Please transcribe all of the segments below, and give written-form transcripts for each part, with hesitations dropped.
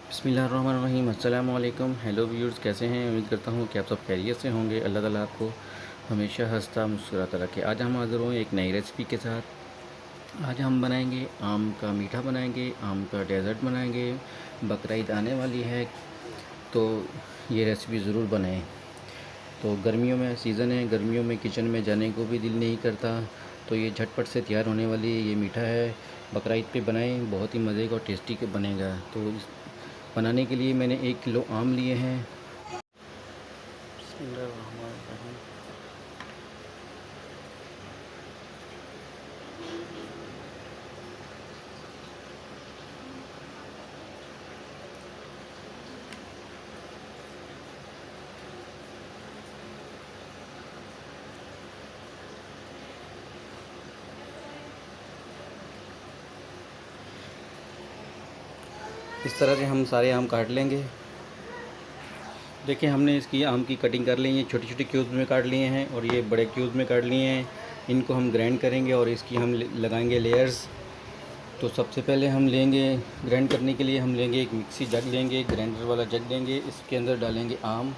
बिस्मिल्लाहिर्रहमानिर्रहीम अस्सलाम वालेकुम। हेलो व्यूअर्स, कैसे हैं? उम्मीद करता हूँ कि आप सब खैरियत से होंगे। अल्लाह ताला आपको हमेशा हंसता मुस्कुराता रखे। आज हम हाज़िर हुए एक नई रेसिपी के साथ। आज हम बनाएंगे आम का मीठा, बनाएंगे आम का डेज़र्ट बनाएंगे। बकरीद आने वाली है तो ये रेसिपी ज़रूर बनाएं। तो गर्मियों में सीज़न है, गर्मियों में किचन में जाने को भी दिल नहीं करता, तो ये झटपट से तैयार होने वाली ये मीठा है। बकरीद पे बनाएं, बहुत ही मज़े का और टेस्टी के बनेगा। तो बनाने के लिए मैंने 1 किलो आम लिए हैं। इस तरह से हम सारे आम काट लेंगे। देखिए, हमने इसकी आम की कटिंग कर ली है, छोटी छोटी क्यूब्स में काट लिए हैं और ये बड़े क्यूब्स में काट लिए हैं। इनको हम ग्राइंड करेंगे और इसकी हम लगाएंगे लेयर्स। तो सबसे पहले हम लेंगे, ग्राइंड करने के लिए हम लेंगे एक मिक्सी जग लेंगे, ग्राइंडर वाला जग लेंगे। इसके अंदर डालेंगे आम।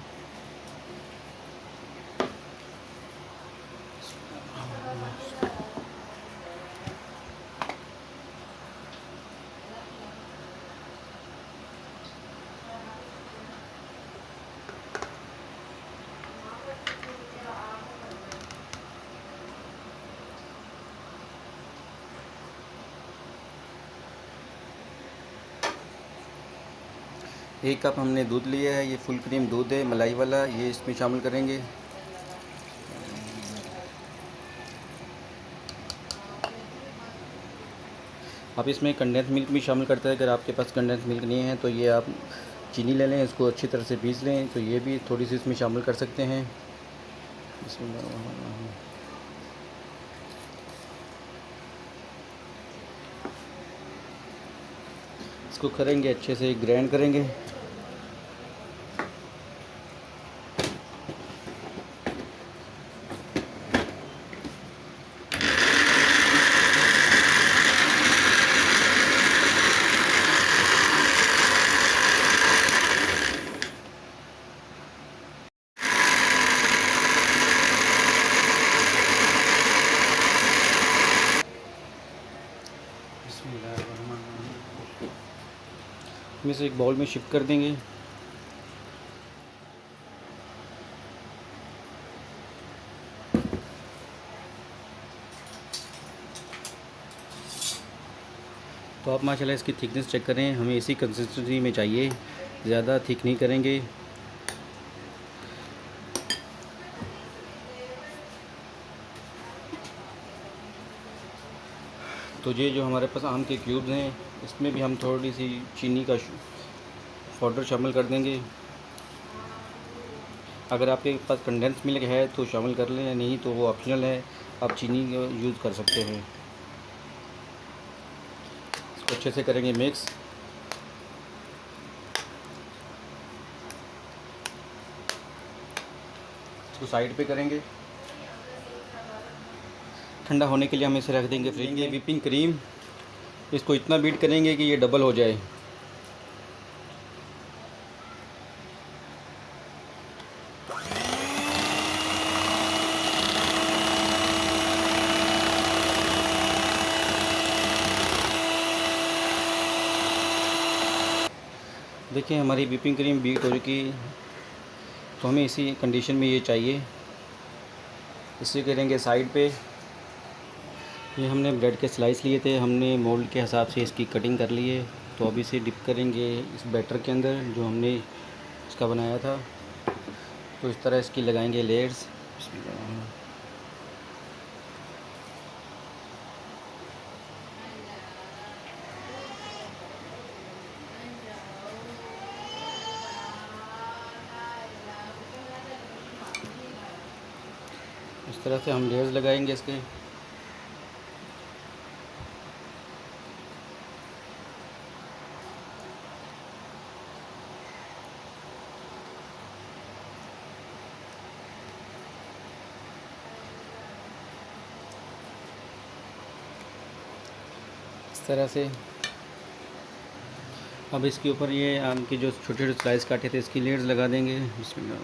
एक कप हमने दूध लिया है, ये फुल क्रीम दूध है, मलाई वाला, ये इसमें शामिल करेंगे। आप इसमें कंडेंस मिल्क भी शामिल करते हैं। अगर आपके पास कंडेंस मिल्क नहीं है तो ये आप चीनी ले लें, इसको अच्छी तरह से पीस लें, तो ये भी थोड़ी सी इसमें शामिल कर सकते हैं। इसको करेंगे, अच्छे से ग्राइंड करेंगे। हम इसे एक बाउल में शिफ्ट कर देंगे। तो आप माशाल्लाह इसकी थिकनेस चेक करें, हमें इसी कंसिस्टेंसी में चाहिए, ज़्यादा थिक नहीं करेंगे। तो ये जो हमारे पास आम के क्यूब्स हैं, इसमें भी हम थोड़ी सी चीनी का पाउडर शामिल कर देंगे। अगर आपके पास कंडेंस मिल्क है तो शामिल कर लें, या नहीं तो वो ऑप्शनल है, आप चीनी यूज़ कर सकते हैं। इसको अच्छे से करेंगे मिक्स। इसको साइड पे करेंगे। ठंडा होने के लिए हम इसे रख देंगे फ्रिज में। व्हिपिंग क्रीम, इसको इतना बीट करेंगे कि ये डबल हो जाए। देखिए, हमारी व्हिपिंग क्रीम बीट हो चुकी, तो हमें इसी कंडीशन में ये चाहिए। इसे करेंगे साइड पे। ये हमने ब्रेड के स्लाइस लिए थे, हमने मोल्ड के हिसाब से इसकी कटिंग कर ली है। तो अब इसे डिप करेंगे इस बैटर के अंदर जो हमने इसका बनाया था। तो इस तरह इसकी लगाएंगे लेयर्स। इस तरह से हम लेयर्स लगाएंगे इसके। इस तरह से अब इसके ऊपर ये आम के जो छोटे छोटे स्लाइस काटे थे इसकी लेयर्स लगा देंगे। बिस्मिल्लाह।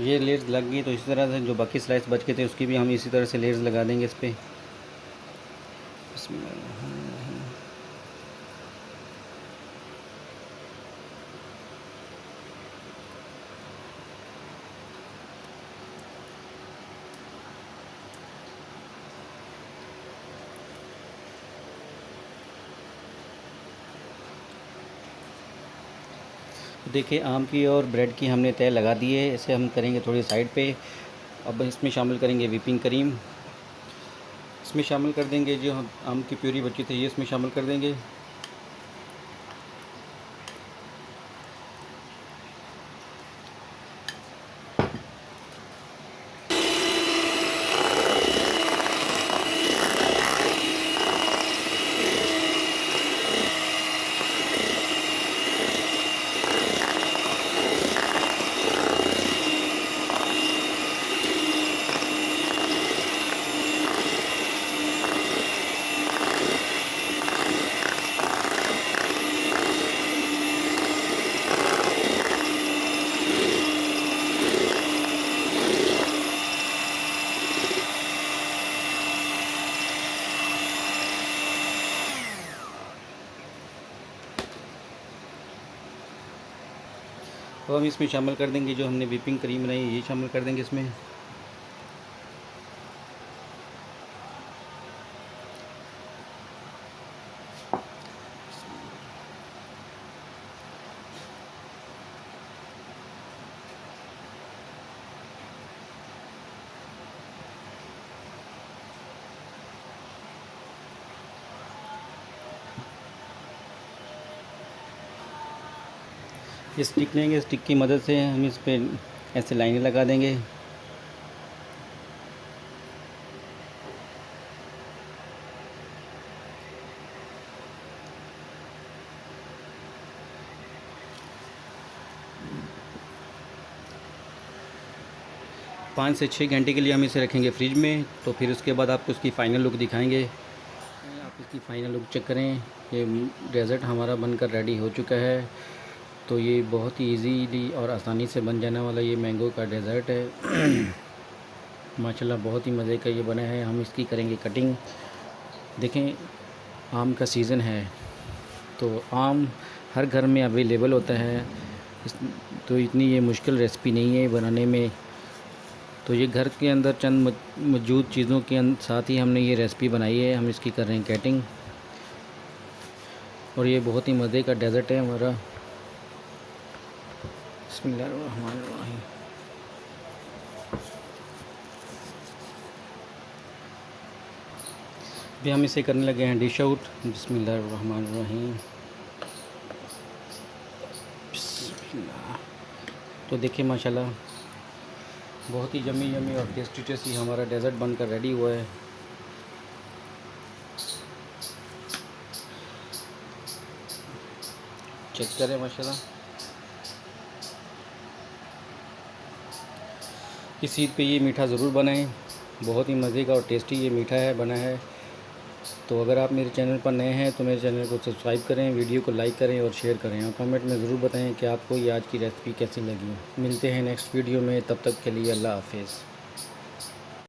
ये लेयर्स लग गई तो इसी तरह से जो बाकी स्लाइस बच के थे उसकी भी हम इसी तरह से लेयर्स लगा देंगे इस पर। देखिए आम की और ब्रेड की हमने तय लगा दी है। इसे हम करेंगे थोड़ी साइड पे। अब इसमें शामिल करेंगे व्हिपिंग क्रीम। इसमें शामिल कर देंगे जो हम आम की प्यूरी बची थी ये इसमें शामिल कर देंगे। तो हम इसमें शामिल कर देंगे जो हमने व्हिपिंग क्रीम बनाई ये शामिल कर देंगे इसमें। ये स्टिक लेंगे, स्टिक की मदद से हम इस पे ऐसे लाइनें लगा देंगे। पाँच से 6 घंटे के लिए हम इसे रखेंगे फ्रिज में। तो फिर उसके बाद आपको उसकी फ़ाइनल लुक दिखाएंगे। आप इसकी फ़ाइनल लुक चेक करें। ये डेज़र्ट हमारा बनकर रेडी हो चुका है। तो ये बहुत ही इजीली और आसानी से बन जाने वाला ये मैंगो का डेज़र्ट है। माशाल्लाह बहुत ही मज़े का ये बना है। हम इसकी करेंगे कटिंग। देखें आम का सीज़न है तो आम हर घर में अवेलेबल होता है। तो इतनी ये मुश्किल रेसिपी नहीं है बनाने में। तो ये घर के अंदर चंद मौजूद चीज़ों के साथ ही हमने ये रेसिपी बनाई है। हम इसकी कर रहे हैं कटिंग और ये बहुत ही मज़े का डेज़र्ट है हमारा। बिस्मिल्लाहिर्रहमानिर्रहीम। अभी हम इसे करने लगे हैं डिश आउट। बिस्मिल्लाहिर्रहमानिर्रहीम। बिस्मिल्लाह। तो देखिए माशाल्लाह बहुत ही यम्मी और टेस्टी टेस्टी हमारा डेज़र्ट बनकर रेडी हुआ है। चेक करें माशाल्लाह। इस ईद पे ये मीठा ज़रूर बनाएं। बहुत ही मज़े का और टेस्टी ये मीठा है बना है। तो अगर आप मेरे चैनल पर नए हैं तो मेरे चैनल को सब्सक्राइब करें, वीडियो को लाइक करें और शेयर करें और कमेंट में ज़रूर बताएं कि आपको ये आज की रेसिपी कैसी लगी। मिलते हैं नेक्स्ट वीडियो में, तब तक के लिए अल्लाह हाफिज़।